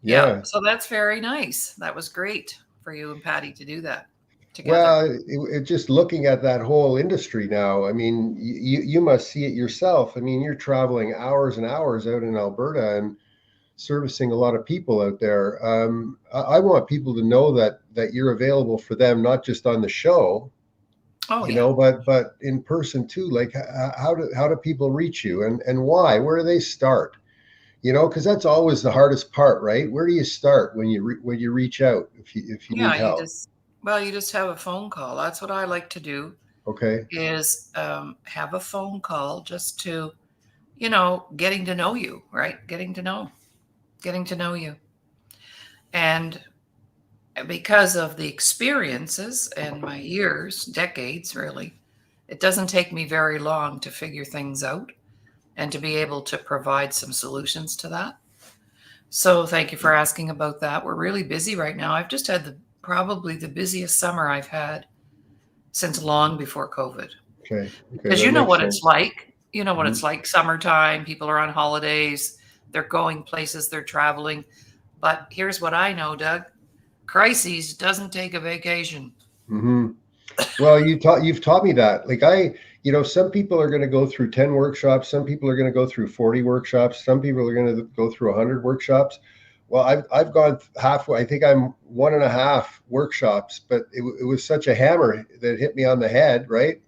yeah. So that's very nice. That was great for you and Patty to do that together. Well, just looking at that whole industry now, I mean, you must see it yourself. I mean, you're traveling hours and hours out in Alberta and servicing a lot of people out there. I want people to know that you're available for them, not just on the show, but in person too. Like, how do people reach you, and why? Where do they start? Because that's always the hardest part, right? Where do you start when you reach out if you need help? You just have a phone call. That's what I like to do. Okay. Is have a phone call just to, getting to know you, right? Getting to know you. And because of the experiences and my years, decades really, it doesn't take me very long to figure things out and to be able to provide some solutions to that. So thank you for asking about that. We're really busy right now. I've just had probably the busiest summer I've had since long before COVID. Okay. Because you know what it's like. You know what it's like. Summertime, people are on holidays, they're going places, they're traveling. But here's what I know, Doug. Crises doesn't take a vacation. Mm-hmm. Well, you've taught me that. Like some people are going to go through 10 workshops. Some people are going to go through 40 workshops. Some people are going to go through 100 workshops. Well, I've gone halfway. I think I'm 1.5 workshops, but it was such a hammer that hit me on the head, right?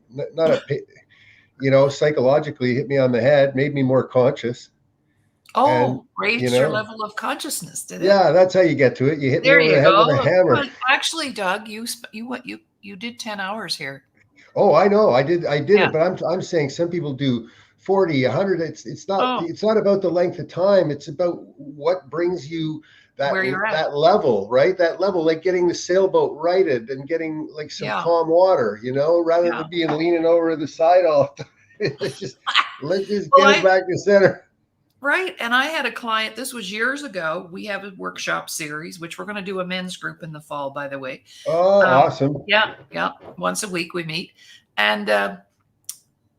Psychologically hit me on the head, made me more conscious. Oh, raised your level of consciousness, did it? Yeah, that's how you get to it. You hit me over the head with a hammer. Well, actually, Doug, you did 10 hours here. Oh, I know. I did it, but I'm saying some people do 40, 100. It's not about the length of time. It's about what brings you that level, right? That level, like getting the sailboat righted and getting like some calm water, rather than being leaning over the side all the time. let's just get us back to center. Right. And I had a client, this was years ago. We have a workshop series, which we're going to do a men's group in the fall, by the way. Oh, awesome. Yeah. Once a week we meet. And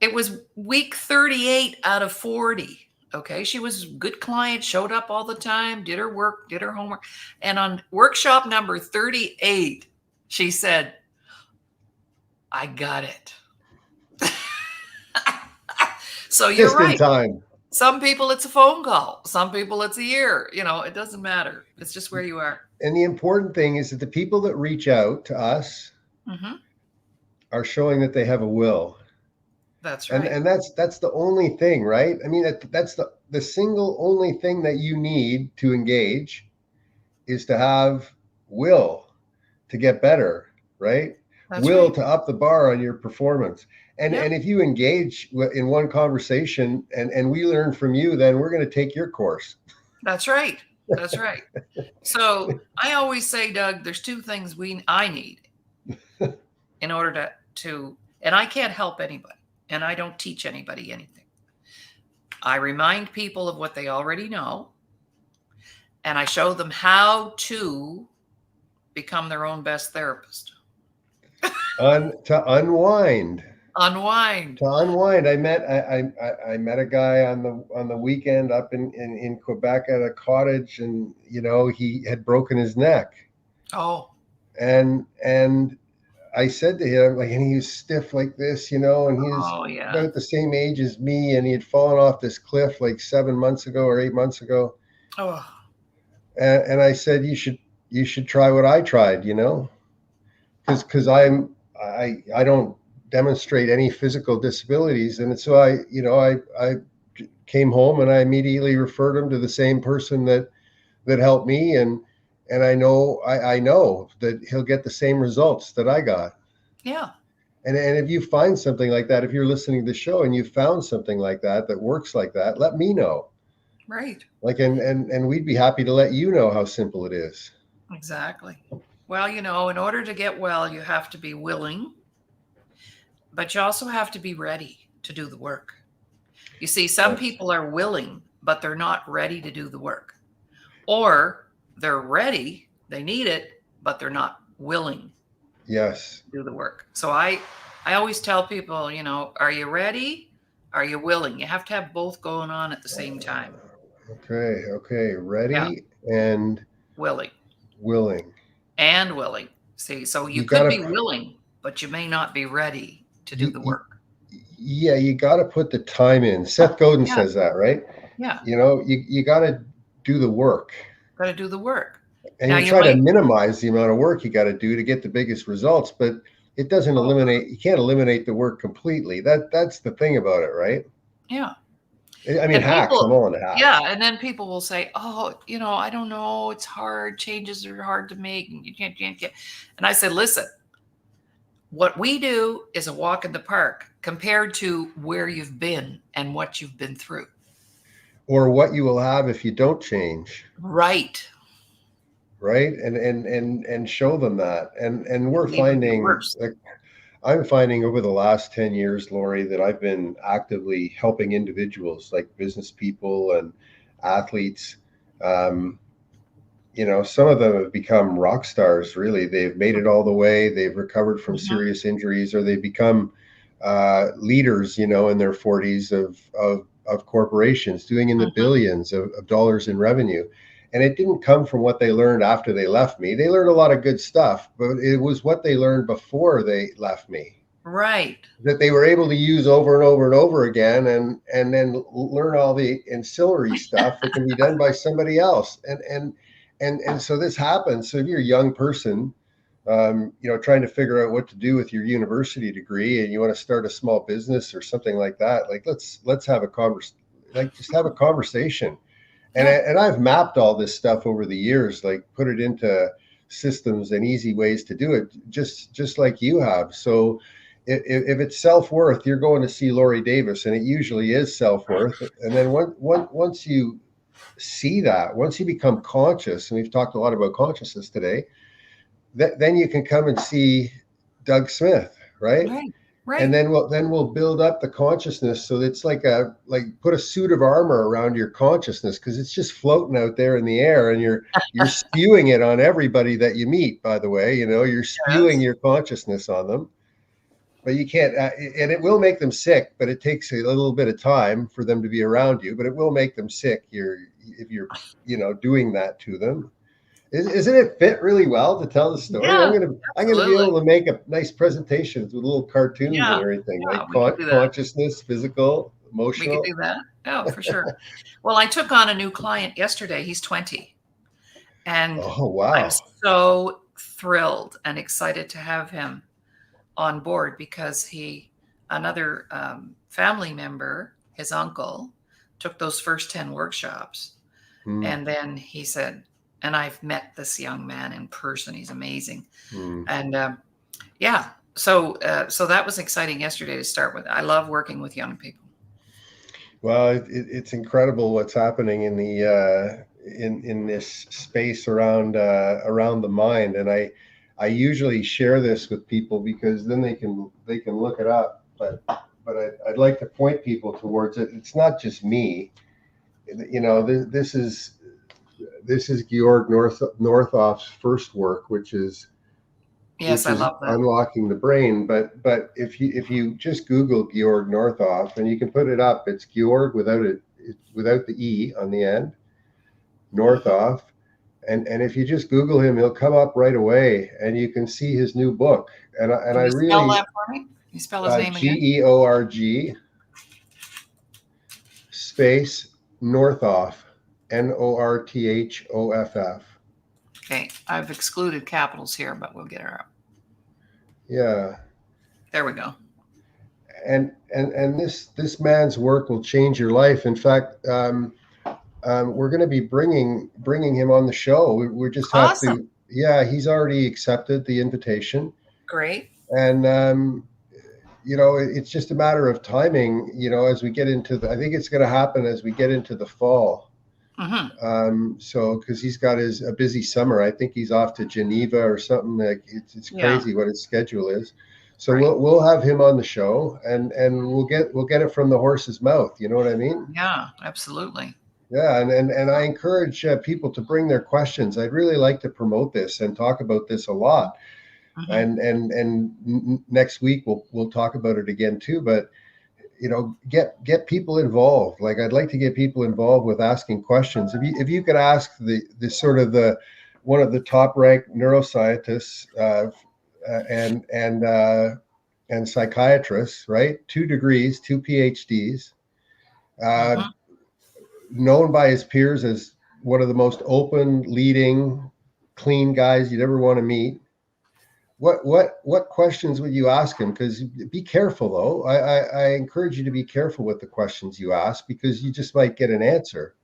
it was week 38 out of 40. Okay. She was a good client, showed up all the time, did her work, did her homework. And on workshop number 38, she said, I got it. So you're just right. In time. Some people it's a phone call. Some people it's a year. It doesn't matter. It's just where you are. And the important thing is that the people that reach out to us are showing that they have a will. That's right. And that's the only thing, right? I mean, that's the single only thing that you need to engage is to have will to get better, right? That's will right. To up the bar on your performance. And if you engage in one conversation and we learn from you, then we're going to take your course. That's right. That's right. So I always say, Doug, there's 2 things I need in order to, and I can't help anybody and I don't teach anybody anything. I remind people of what they already know and I show them how to become their own best therapist. To unwind. To unwind. I met a guy on the weekend up in Quebec at a cottage, and he had broken his neck. Oh. And I said to him, and he was stiff like this, and he was about the same age as me, and he had fallen off this cliff like 7 months ago or 8 months ago. Oh. And I said, you should try what I tried, because I don't demonstrate any physical disabilities. And so I came home and I immediately referred him to the same person that helped me. And I know that he'll get the same results that I got. Yeah. And if you find something like that, if you're listening to the show and you found something like that that works like that, let me know. Right. Like, and we'd be happy to let you know how simple it is. Exactly. Well, in order to get well, you have to be willing, but you also have to be ready to do the work. You see, some Yes. people are willing, but they're not ready to do the work. Or they're ready, they need it, but they're not willing Yes. to do the work. So I always tell people, are you ready? Are you willing? You have to have both going on at the same time. Okay. Ready and Willing. willing. And willing. See, so you could gotta, be willing, but you may not be ready to do the work. Yeah, you got to put the time in. Seth Godin says that, right? Yeah. You got to do the work. Got to do the work. And Now, you try to minimize the amount of work you got to do to get the biggest results, but it doesn't eliminate. You can't eliminate the work completely. That's the thing about it, right? Yeah. I mean, hacks. I'm all into hacks. Yeah, and then people will say, "Oh, I don't know. It's hard. Changes are hard to make, and you can't get." And I said, "Listen, what we do is a walk in the park compared to where you've been and what you've been through, or what you will have if you don't change." Right. Right, and show them that, and we're finding. I'm finding over the last 10 years, Laurie, that I've been actively helping individuals like business people and athletes. Some of them have become rock stars, really. They've made it all the way. They've recovered from serious injuries, or they've become leaders, in their 40s of corporations, doing in the billions of dollars in revenue. And it didn't come from what they learned after they left me. They learned a lot of good stuff, but it was what they learned before they left me. Right. That they were able to use over and over and over again, and then learn all the ancillary stuff that can be done by somebody else. And so this happens. So if you're a young person, trying to figure out what to do with your university degree, and you want to start a small business or something like that, like let's have a just have a conversation. And I've mapped all this stuff over the years, like put it into systems and easy ways to do it, just like you have. So if it's self-worth, you're going to see Laurie Davis, and it usually is self-worth. And then once you see that, once you become conscious, and we've talked a lot about consciousness today, then you can come and see Doug Smith, right? Right. And then we'll build up the consciousness, so it's like put a suit of armor around your consciousness, because it's just floating out there in the air, and you're spewing it on everybody that you meet. By the way, you're spewing your consciousness on them, but you can't. And it will make them sick, but it takes a little bit of time for them to be around you. But it will make them sick. If you're doing that to them. Isn't it fit really well to tell the story? Yeah, I'm gonna be able to make a nice presentation with little cartoons and everything, like consciousness, physical, emotional. We could do that. Yeah, for sure. Well, I took on a new client yesterday. He's 20, and I'm so thrilled and excited to have him on board, because another family member, his uncle, took those first 10 workshops, and then he said, and I've met this young man in person. He's amazing. And so that was exciting yesterday to start with. I love working with young people. Well, it's incredible what's happening in the in this space around the mind. And I usually share this with people, because then they can look it up. But I'd like to point people towards it. It's not just me. This is Georg Northoff's first work, which is I love that. Unlocking the Brain. But if you just Google Georg Northoff, and you can put it up, it's Georg without the E on the end, Northoff, and if you just Google him, he'll come up right away, and you can see his new book. And I really spell that for me. Can you spell his name again? Georg space Northoff. Northoff. Okay, I've excluded capitals here, but we'll get her up. Yeah. There we go. And this man's work will change your life. In fact, we're going to be bringing him on the show. We just have to. Yeah, he's already accepted the invitation. Great. And it's just a matter of timing, as we get into I think it's going to happen as we get into the fall. So because he's got a busy summer. I think he's off to Geneva or something. Like it's crazy what his schedule is. So we'll have him on the show, and we'll get it from the horse's mouth. You know what I mean? Yeah, absolutely. Yeah, and I encourage people to bring their questions. I'd really like to promote this and talk about this a lot. And next week we'll talk about it again too. But get people involved. Like I'd like to get people involved with asking questions. If you could ask the one of the top ranked neuroscientists and psychiatrists, right? 2 degrees, 2 PhDs, known by his peers as one of the most open, leading, clean guys you'd ever want to meet. What questions would you ask him? Because be careful, though. I encourage you to be careful with the questions you ask, because you just might get an answer,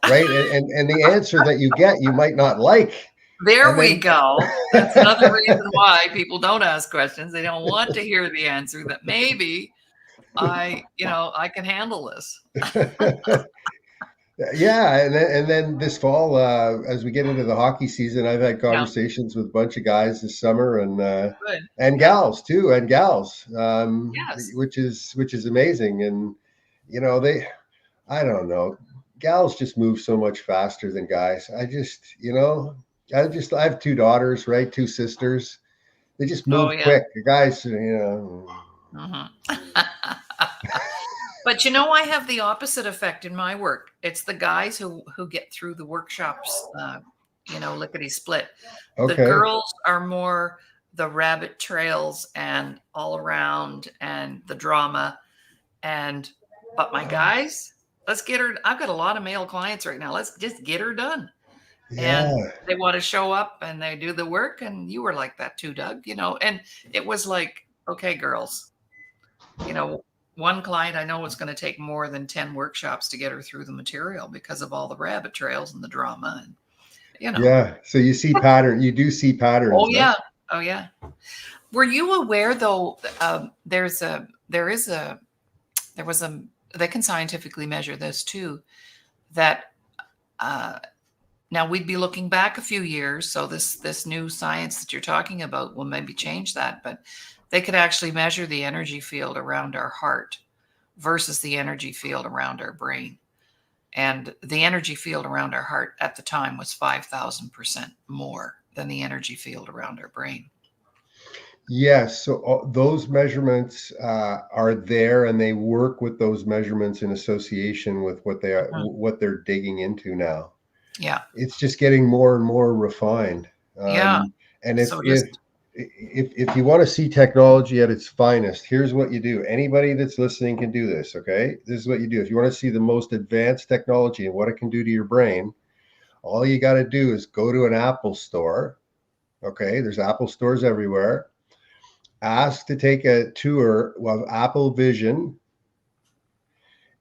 right? and the answer that you get, you might not like. There we go. That's another reason why people don't ask questions. They don't want to hear the answer that maybe I can handle this. Yeah, and then this fall, as we get into the hockey season, I've had conversations with a bunch of guys this summer, and gals too, which is amazing. And I don't know, gals just move so much faster than guys. I have 2 daughters, right? 2 sisters. They just move quick. The guys, But I have the opposite effect in my work. It's the guys who get through the workshops, lickety split. Okay. The girls are more the rabbit trails and all around and the drama. But my guys, let's get her. I've got a lot of male clients right now. Let's just get her done. Yeah. And they want to show up and they do the work. And you were like that too, Doug, and it was like, okay, girls, one client, I know it's going to take more than 10 workshops to get her through the material because of all the rabbit trails and the drama. And, Yeah. So you see pattern. You do see patterns. Oh, yeah. Oh, yeah. Were you aware, though, they can scientifically measure this, too, that now we'd be looking back a few years. So this new science that you're talking about will maybe change that. But they could actually measure the energy field around our heart versus the energy field around our brain. And the energy field around our heart at the time was 5,000% more than the energy field around our brain. Yes. So those measurements are there, and they work with those measurements in association with what they're digging into now. Yeah. It's just getting more and more refined. And if you want to see technology at its finest, here's what you do. Anybody that's listening can do this, okay? This is what you do. If you want to see the most advanced technology and what it can do to your brain, all you got to do is go to an Apple store, okay? There's Apple stores everywhere. Ask to take a tour of Apple Vision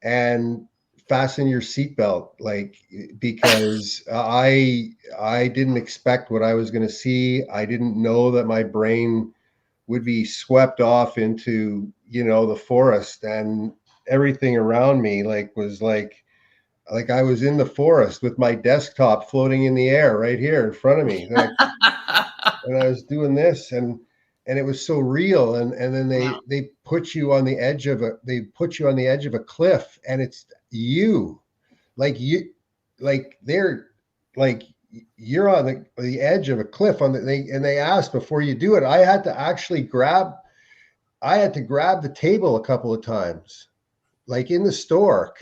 and fasten your seatbelt, because I didn't expect what I was going to see. I didn't know that my brain would be swept off into, the forest, and everything around me was like I was in the forest with my desktop floating in the air right here in front of me. And I was doing this, and it was so real. And then they put you on the edge of a cliff, and it's you're on the edge of a cliff and they asked before you do it. I had to grab the table a couple of times, in the store,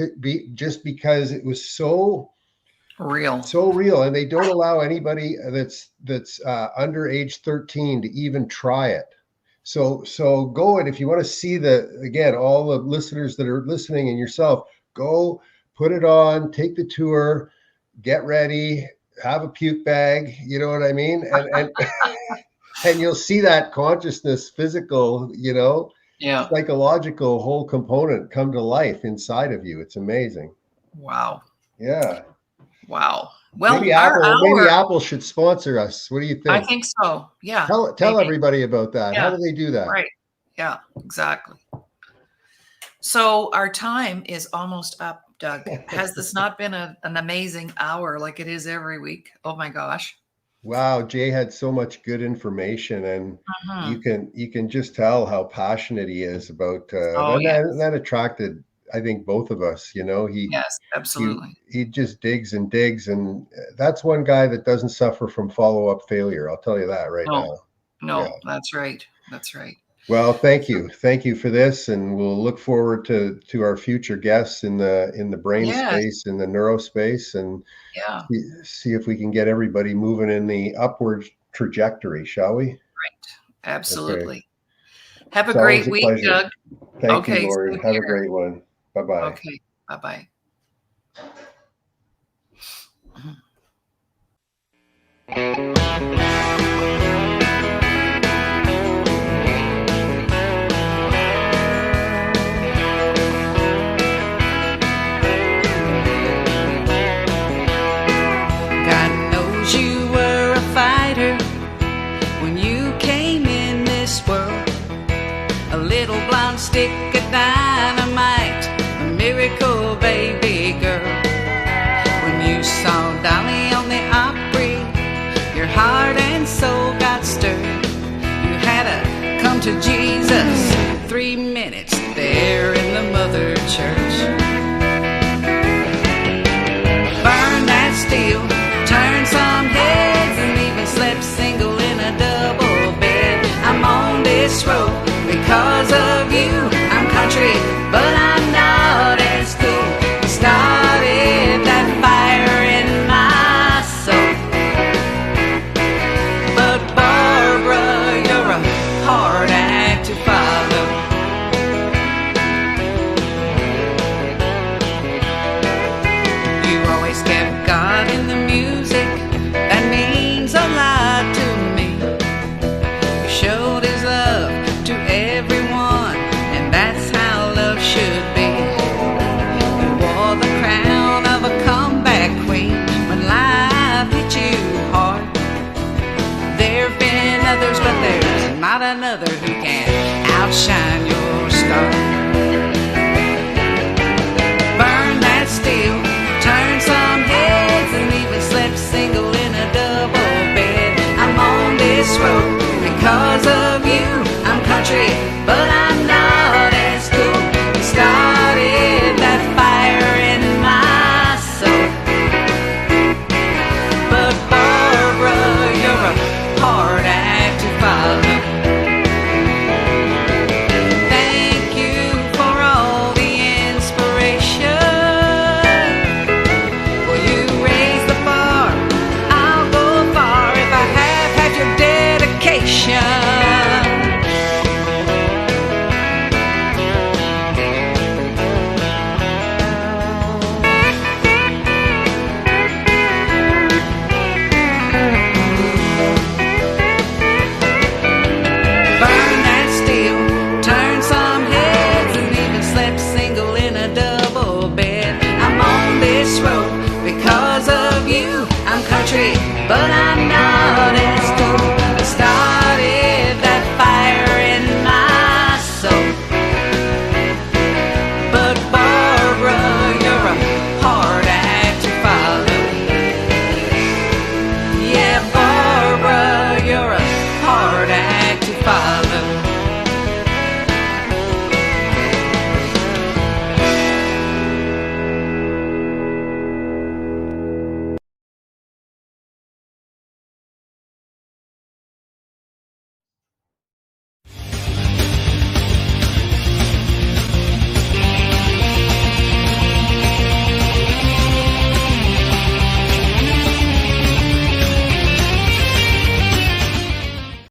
just because it was so real, and they don't allow anybody that's under age 13 to even try it. So go, and if you want to see all the listeners that are listening and yourself, go put it on, take the tour, get ready, have a puke bag, you know what I mean? And and you'll see that consciousness, physical, psychological whole component come to life inside of you. It's amazing. Wow. Yeah. Wow. Well, maybe Apple should sponsor us. What do you think? I think so. Yeah. Tell everybody about that. Yeah. How do they do that? Right. Yeah, exactly. So our time is almost up, Doug. Has this not been an amazing hour like it is every week? Oh my gosh. Wow, Jay had so much good information, and Mhm. you can just tell how passionate he is about Oh, yes. that attracted, I think, both of us. You know, Yes, he absolutely. he just digs and digs, and that's one guy that doesn't suffer from follow-up failure. I'll tell you that right No, now. Yeah. no, that's right. That's right. Well, thank you for this, and we'll look forward to our future guests in the brain Yes, space, in the neurospace, and yeah, see if we can get everybody moving in the upward trajectory, shall we? Okay. absolutely. Have a It's always great a week, pleasure. Doug. Thank you, Okay, Laurie. same Have a here. great one. Bye-bye. Okay, bye-bye. God knows you were a fighter when you came in this world. A little blonde stick of dynamite, a miracle baby girl. When you saw Dolly on the Opry, your heart and soul got stirred. You had to come to Jesus, 3 minutes there in the mother church. Burn that steel, turn some heads, and even slept single in a double bed. I'm on this road because of you. I'm country, but I'm not as cool. You started that fire in my soul. But Barbara, you're a hard act to follow. You always kept God in the music. That means a lot to me. You showed His love to everyone, and that's how love should be. You wore the crown of a comeback queen when life hit you hard. There've been others, but there's not another who can outshine your star. Burn that steel, turn some heads, and even slept single in a double bed. I'm on this road because of you. I'm country, but I'm not as cool. You started that fire in my soul. But Barbara, you're a hard act to follow. Thank you for all the inspiration. Well, you raised the bar. I'll go far if I have had your dedication. Burn that steel, turn some heads, and even slept single in a double bed. I'm on this road because of you. I'm country, but